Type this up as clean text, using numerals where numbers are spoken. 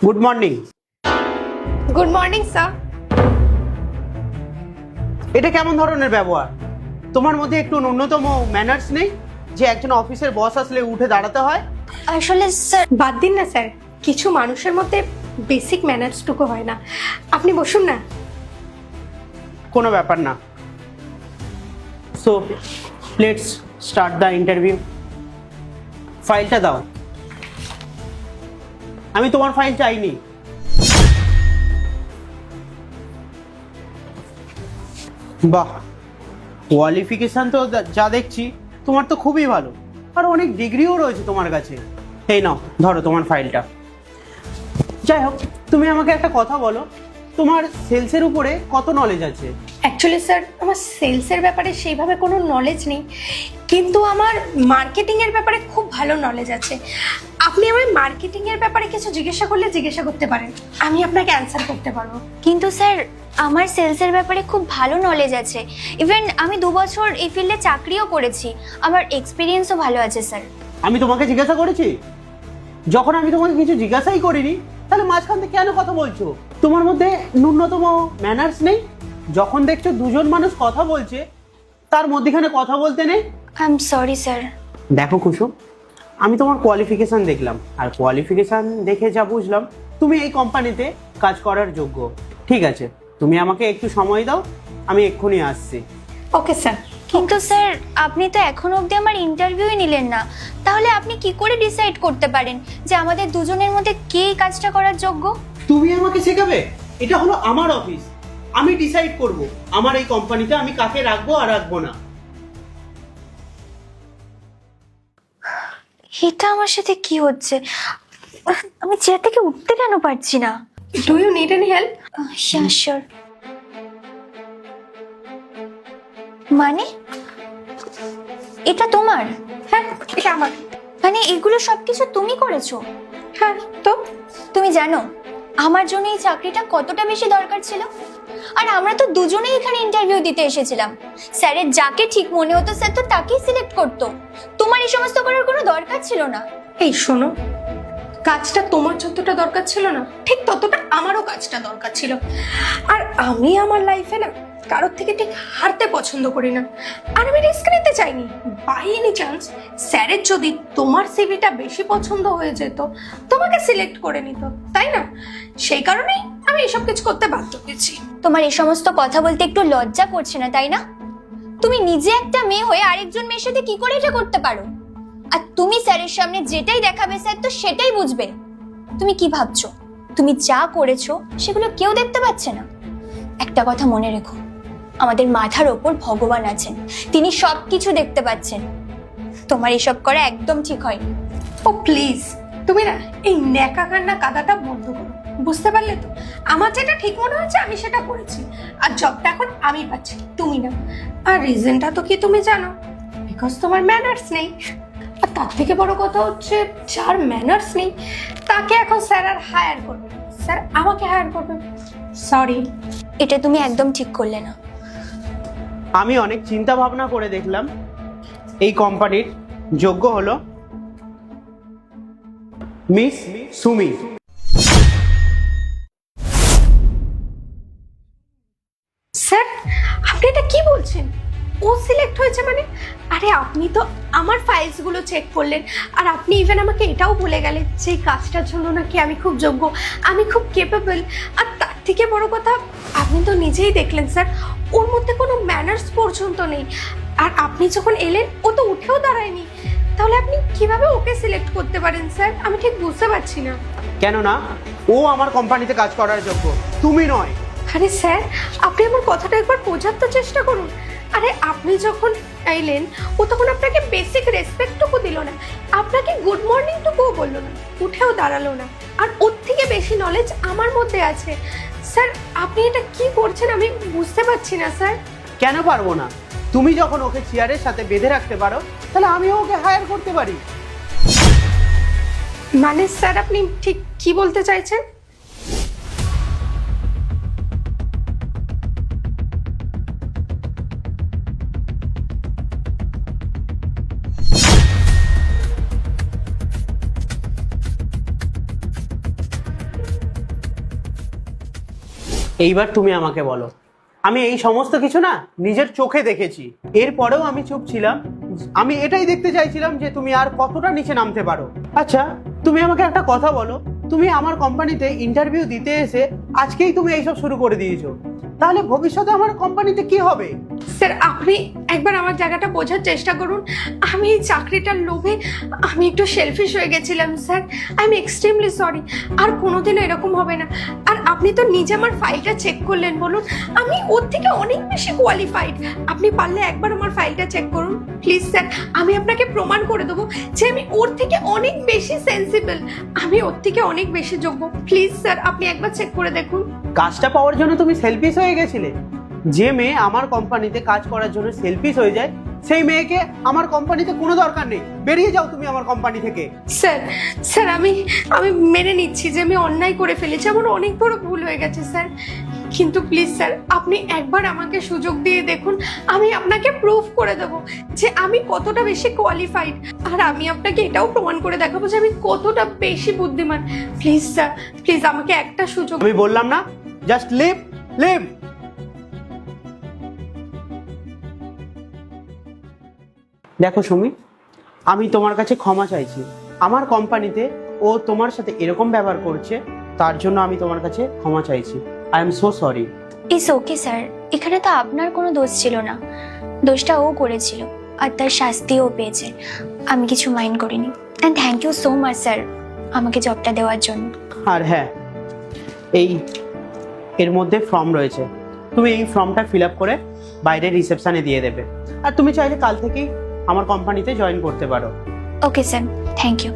Good morning. Good morning sir. এটা কেমন ধরনের ব্যবহার? তোমার মধ্যে একটু ন্যূনতম ম্যানার্স নেই যে একজন অফিসের বস আসলে উঠে দাঁড়াতে হয়? আসলে স্যার বাদ দিন না স্যার, কিছু মানুষের মধ্যে বেসিক ম্যানার্সটুকু হয় না। আপনি বসুন না। কোনো ব্যাপার না। So let's start the interview. ফাইলটা দাও। আমি তোমার ফাইল চাইনি। বাহ, কোয়ালিফিকেশন তো যা দেখছি তোমার তো খুবই ভালো, আর অনেক ডিগ্রিও রয়েছে তোমার কাছে। এই নাও, ধরো তোমার ফাইলটা। যাই হোক, তুমি আমাকে একটা কথা বলো, তোমার সেলসের উপরে কত নলেজ আছে? অ্যাকচুয়ালি স্যার আমার সেলসের ব্যাপারে সেইভাবে কোনো নলেজ নেই, কিন্তু আমার মার্কেটিংয়ের ব্যাপারে খুব ভালো নলেজ আছে। আপনি আমার মার্কেটিংয়ের ব্যাপারে কিছু জিজ্ঞাসা করলে জিজ্ঞাসা করতে পারেন, আমি আপনাকে অ্যান্সার করতে পারবো। কিন্তু স্যার আমার সেলসের ব্যাপারে খুব ভালো নলেজ আছে। ইভেন আমি 2 বছর এই ফিল্ডে চাকরিও করেছি, আমার এক্সপিরিয়েন্সও ভালো আছে স্যার। আমি তোমাকে জিজ্ঞাসা করেছি? যখন আমি তোমাকে কিছু জিজ্ঞাসাই করিনি, তাহলে মাঝখান থেকে কেন কথা বলছো? তোমার মধ্যে ন্যূনতম ম্যানার্স নেই? যখন দেখছো দুজন মানুষ কথা বলছে, তার মধ্যখানে কথা বলতে নেই? I am sorry sir. দেখো কুসুম, আমি তোমার কোয়ালিফিকেশন দেখলাম, আর কোয়ালিফিকেশন দেখে যা বুঝলাম তুমি এই কোম্পানিতে কাজ করার যোগ্য। ঠিক আছে, তুমি আমাকে একটু সময় দাও, আমি এক্ষুনি আসছি। Okay sir. কিন্তু স্যার আপনি তো এখনো অবধি আমার ইন্টারভিউই নিলেন না, তাহলে আপনি কি করে ডিসাইড করতে পারেন যে আমাদের দুজনের মধ্যে কে এই কাজটা করার যোগ্য? তুমি আমাকে শেখাবে? এটা হলো আমার অফিস, আমি ডিসাইড করব আমার এই কোম্পানিতে আমি কাকে রাখবো আর রাখবো না। এটা আমার সাথে কি হচ্ছে? আমি চেয়ার থেকে উঠতে কেন পারছি না? Do you need any help? হ্যাঁ শিওর। মানে এটা তোমার? হ্যাঁ, এটা আমার। মানে এগুলো সবকিছু তুমি করেছো? হ্যাঁ। তো তুমি জানো আমার জন্য এই চাকরিটা কতটা বেশি দরকার ছিল? আর আমরা তো দুজনেই এখানে ইন্টারভিউ দিতে এসেছিলাম। স্যারের যাকে ঠিক মনে হতো স্যার তো তাকেই সিলেক্ট করতো। তোমার এই সমস্ত করার কোনো দরকার ছিল না। এই শোনো, কাজটা তোমার যতটা দরকার ছিল না, ঠিক ততটা আমারও কাজটা দরকার ছিল। আর আমি আমার লাইফে না কারোর থেকে ঠিক হারতে পছন্দ করি না, আর আমি রিস্ক নিতে চাইনি। বাই এনি চান্স স্যারের যদি তোমার সিভিটা বেশি পছন্দ হয়ে যেত, তোমাকে সিলেক্ট করে নিত, তাই না? সেই কারণেই আমি এসব কিছু করতে বাধ্য হয়েছি। তোমার এই সমস্ত কথা বলতে একটু লজ্জা করছে না, তাই না? তুমি নিজে একটা মেয়ে হয়ে আরেকজন মেয়ের সাথে কি করে এটা করতে পারো? আর তুমি স্যারের সামনে যেটাই দেখাবে স্যার তো সেটাই বুঝবে। তুমি কি ভাবছো তুমি যা করেছো সেগুলো কেউ দেখতে পাচ্ছে না? একটা কথা মনে রেখো, আমাদের মাথার ওপর ভগবান আছেন, তিনি সবকিছু দেখতে পাচ্ছেন। তোমার এসব করা একদম ঠিক হয়নি। ও প্লিজ, তুমি না এই ন্যাকা কান্না কাদাটা বন্ধ করো, বুঝতে পারলে তো? আমার যেটা ঠিক মনে হচ্ছে আমি সেটা করেছি, আর জবটা এখন আমি পাচ্ছি, তুমি না। আর রিজনটা তো কি তুমি জানো? বিকজ তোমার ম্যানার্স নেই। আর তার থেকে বড় কথা হচ্ছে, যার ম্যানার্স নেই তাকে এখন স্যার আর হায়ার করবে না, স্যার আমাকে হায়ার করবে। সরি। এটা তুমি একদম ঠিক করলে না। আমি অনেক চিন্তা ভাবনা করে দেখলাম, এই কোম্পানির যোগ্য হলো মিস সুমি। স্যার আপনি এটা কি বলছেন? ও সিলেক্ট হয়েছে মানে? আরে আপনি তো আমার ফাইলসগুলো চেক করলেন, আর আপনি ইভেন আমাকে এটাও বলে গেলেন যে এই কাজটার জন্য নাকি আমি খুব যোগ্য, আমি খুব কেপেবল। আর তার থেকে বড় কথা, আপনি তো নিজেই দেখলেন স্যার, ওর মধ্যে কোনো ম্যানার্স পর্যন্ত নেই। আর আপনি যখন এলেন ও তো উঠেও দাঁড়ায়নি, তাহলে আপনি কিভাবে ওকে সিলেক্ট করতে পারেন স্যার? আমি ঠিক বুঝতে পারছি না। কেন না, ও আমার কোম্পানিতে কাজ করার যোগ্য, তুমি নয়। আরে স্যার আপনি আমার কথাটা একবার বোঝার তো চেষ্টা করুন। আরে আপনি যখন এলেন ও তখন আপনাকে বেসিক রেসপেক্টটুকু দিল না, আপনাকে গুড মর্নিংটুকুও বললো না, উঠেও দাঁড়ালো না। আর ওর থেকে বেশি নলেজ আমার মধ্যে আছে। স্যার আপনি এটা কি করছেন আমি বুঝতে পারছি না স্যার। কেন পারবো না? তুমি যখন ওকে চেয়ারের সাথে বেঁধে রাখতে পারো, তাহলে আমিও ওকে হায়ার করতে পারি। মানে স্যার আপনি ঠিক কি বলতে চাইছেন? এইবার তুমি আমাকে বলো, আমি এই সমস্ত কিছু না নিজের চোখে দেখেছি, এরপরেও আমি চুপ ছিলাম। আমি এটাই দেখতে চাইছিলাম যে তুমি আর কতটা নিচে নামতে পারো। আচ্ছা, তুমি আমাকে একটা কথা বলো, তুমি আমার কোম্পানিতে ইন্টারভিউ দিতে এসে আজকেই তুমি এইসব শুরু করে দিয়েছো, তাহলে ভবিষ্যতে আমার কোম্পানিতে কি হবে? স্যার আপনি একবার আমার জায়গাটা বোঝার চেষ্টা করুন। আমি এই চাকরিটার লোভে আমি একটু সেলফিশ হয়ে গেছিলাম sir. I am extremely sorry. আর কোনোদিনও এরকম হবে না। আর আপনি তো নিজে আমার ফাইলটা চেক করলেন, বলুন আমি ওর থেকে অনেক বেশি কোয়ালিফাইড। আপনি পারলে একবার আমার ফাইলটা চেক করুন প্লিজ স্যার। আমি আপনাকে প্রমাণ করে দেবো যে আমি ওর থেকে অনেক বেশি সেন্সিবল, আমি ওর থেকে অনেক বেশি যোগ্য। প্লিজ স্যার আপনি একবার চেক করে দেখুন। কাজটা পাওয়ার জন্য তুমি সেলফিশ হয়ে গেছিলে? যে মেয়ে আমার কোম্পানিতে কাজ করার জন্য সেলফিশ হয়ে যায়, সেই মেয়েকে আমার কোম্পানিতে কোনো দরকার নেই। বেরিয়ে যাও তুমি আমার কোম্পানি থেকে। স্যার স্যার আমি মেনে নিচ্ছি যে আমি অন্যায় করে ফেলেছি, আমার অনেক বড় ভুল হয়ে গেছে স্যার। কিন্তু প্লিজ স্যার আপনি একবার আমাকে সুযোগ দিয়ে দেখুন, আমি আপনাকে প্রুফ করে দেবো যে আমি কতটা বেশি কোয়ালিফাইড। আর আমি আপনাকে এটাও প্রমাণ করে দেখাবো যে আমি কতটা বেশি বুদ্ধিমান। প্লিজ স্যার, প্লিজ আমাকে একটা সুযোগ। আমি বললাম না, জাস্ট লিভ লিভ। দেখো সুমি, আমি তোমার কাছে ক্ষমা চাইছি। আমার কোম্পানিতে ও তোমার সাথে এরকম ব্যবহার করছে, তার জন্য আমি তোমার কাছে ক্ষমা চাইছি। I am so sorry. It's okay sir, এখানে তো আপনার কোনো দোষ ছিল না, দোষটা ও করেছিল আর তার শাস্তিও পেয়েছে। আমি কিছু মাইন্ড করিনি। And thank you so much sir আমাকে জবটা দেওয়ার জন্য। আর হ্যাঁ, এর মধ্যে ফর্ম রয়েছে, তুমি এই ফর্মটা ফিল আপ করে বাইরে রিসেপশনে দিয়ে দেবে। আর তুমি চাইলে কাল থেকেই আমার কোম্পানিতে জয়েন করতে পারো। Okay sir, thank you.